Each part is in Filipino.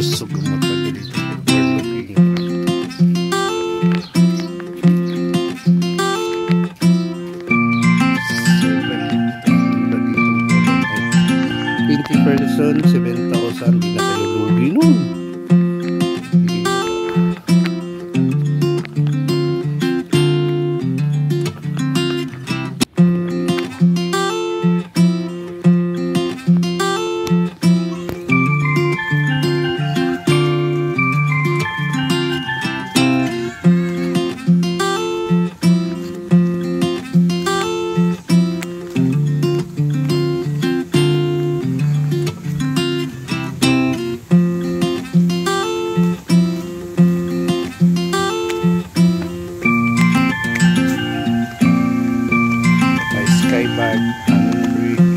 Kusog ang mata dito. Person 7,000 di na kayo lugi nun. Skybag, Bridge.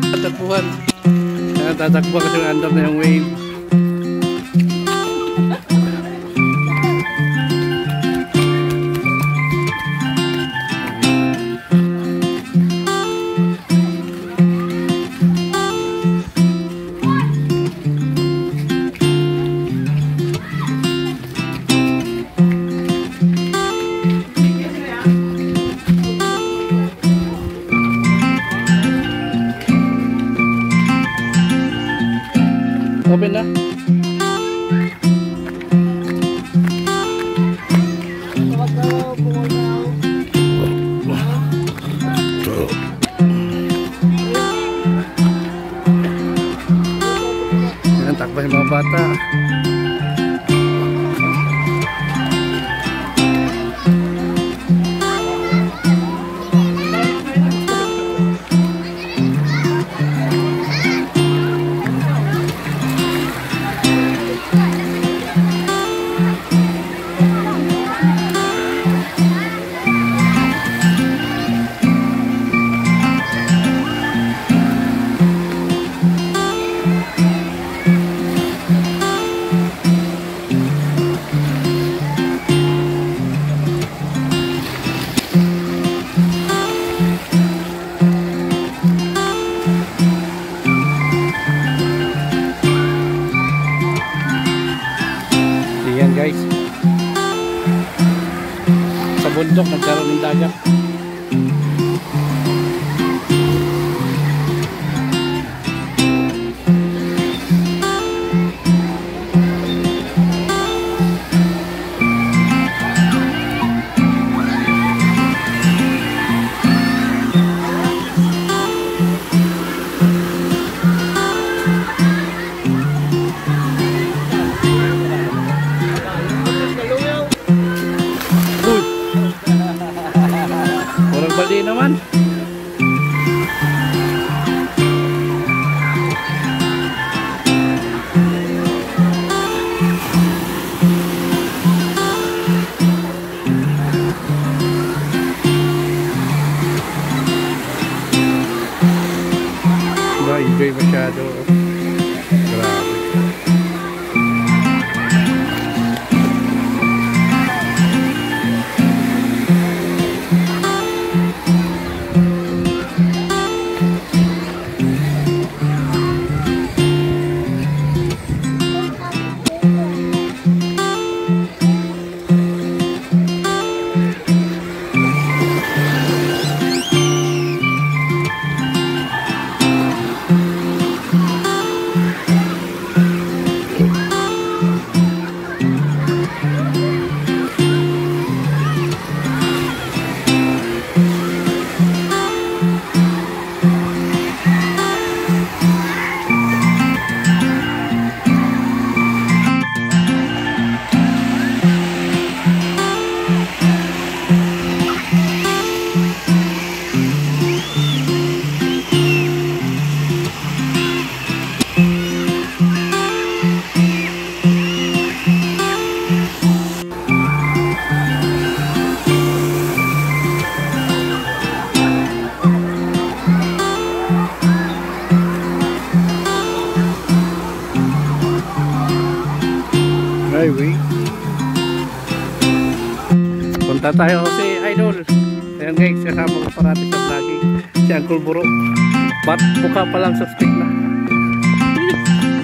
Tatakbuhan. Tatakbo kasi andam na yung wave. Open na. bundok nagkaroon ng dagat. Bali naman. Na-enjoy masyado. Grabe. Highway. Punta tayo si Idol. Ayan guys, kasama ko parati sa vlogging. Si Uncle Buro. But mukha pa lang suspect na.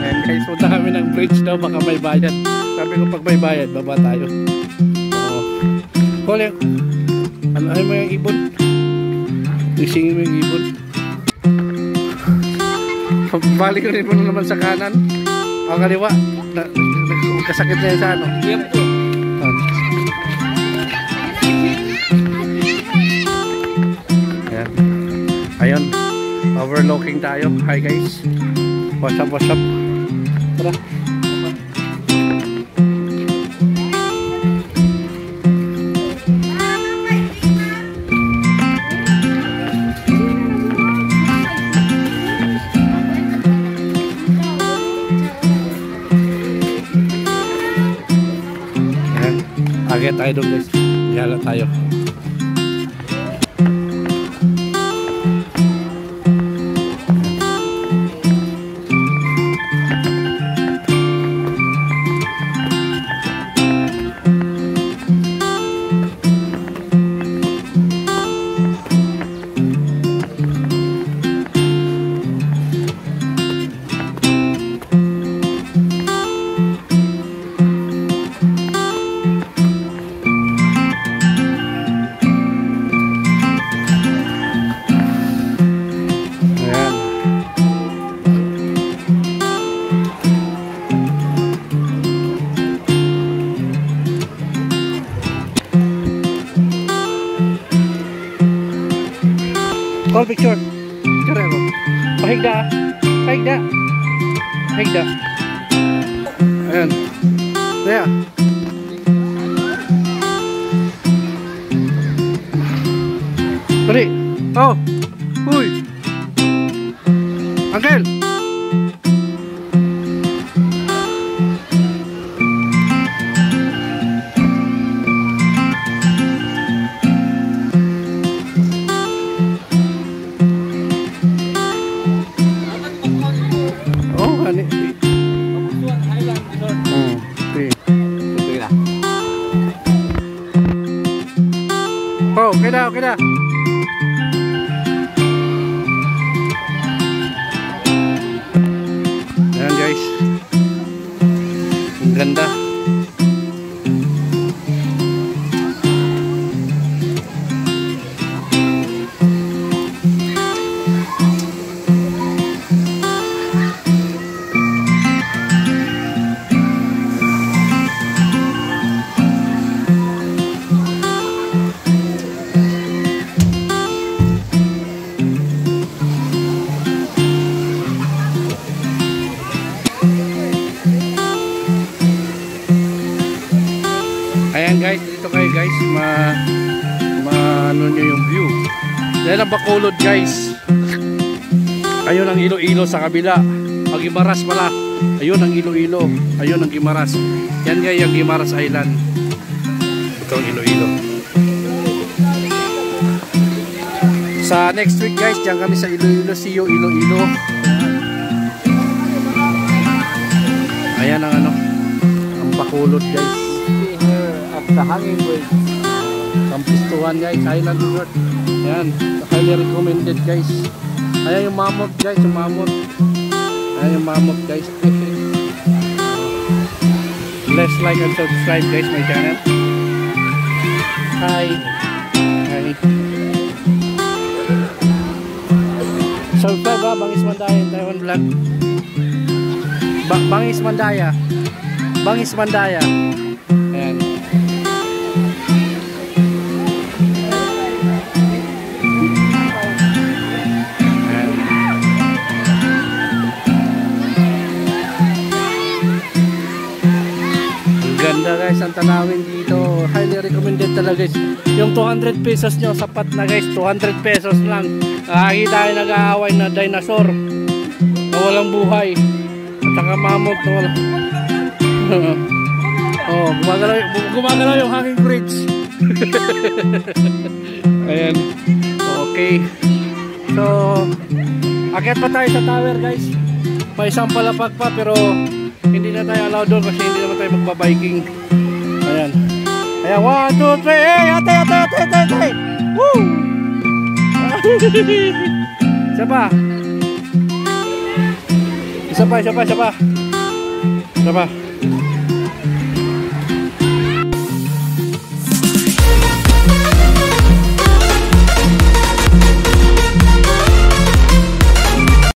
Ayan guys, punta kami ng bridge daw, baka may bayad. Sabi ko pag may bayad, baba tayo. Oo. Kole, ano mo yung ibon? Isingin mo yung ibon. Balik rin mo naman sa kanan. O kaliwa. Kasakit na yun sa ano. Ayan. Ayun. Overlooking tayo. Hi guys. What's up, what's up? Tara. Agad tayo doon guys. Yala tayo. Call picture. Picture ako. Pahigda. Pahigda. Pahigda. Ayan. Kaya. Sorry. Oh. Uy. Uncle. Oh, okay na, okay na. Ayan guys. Ang ganda. Ayan guys, dito kayo guys, ano nyo yung view. Yan ang Bacolod guys. Ayun ang Iloilo sa kabila. Ang Guimaras pala. Ayun ang Iloilo. Ayun ang Guimaras. Yan guys, yung Guimaras Island. Ito ang Iloilo. Sa next week guys, diyan kami sa Iloilo. See you Iloilo. Ayan ang ano, ang Bacolod guys. Here at the hanging bridge. Kampistuhan guys, Island Resort. Ayan, highly recommended guys. Ayan yung mammoth guys, yung mammoth. Ayan yung mammoth guys. Let's like and subscribe guys my channel. Hi. Hi. Subscribe ha, Bangis Mandaya Taiwan Vlog. Bangis Mandaya. Bangis Mandaya. Ayan. Ganda guys ang tanawin dito. Highly recommended talaga guys. Yung 200 pesos nyo sapat na guys. 200 pesos lang. Nakakita tayo nag-aaway na dinosaur na walang buhay. At saka mammoth na walang oh, gumagalaw yung hanging bridge. Ayan. Okay. So akyat pa tayo sa tower guys. May isang palapag pa pero hindi na tayo allowed doon kasi hindi naman tayo magbabiking. Ayan. Ayan, 1, 2, 3. Hey, atay. Woo! Isa pa. Isa pa.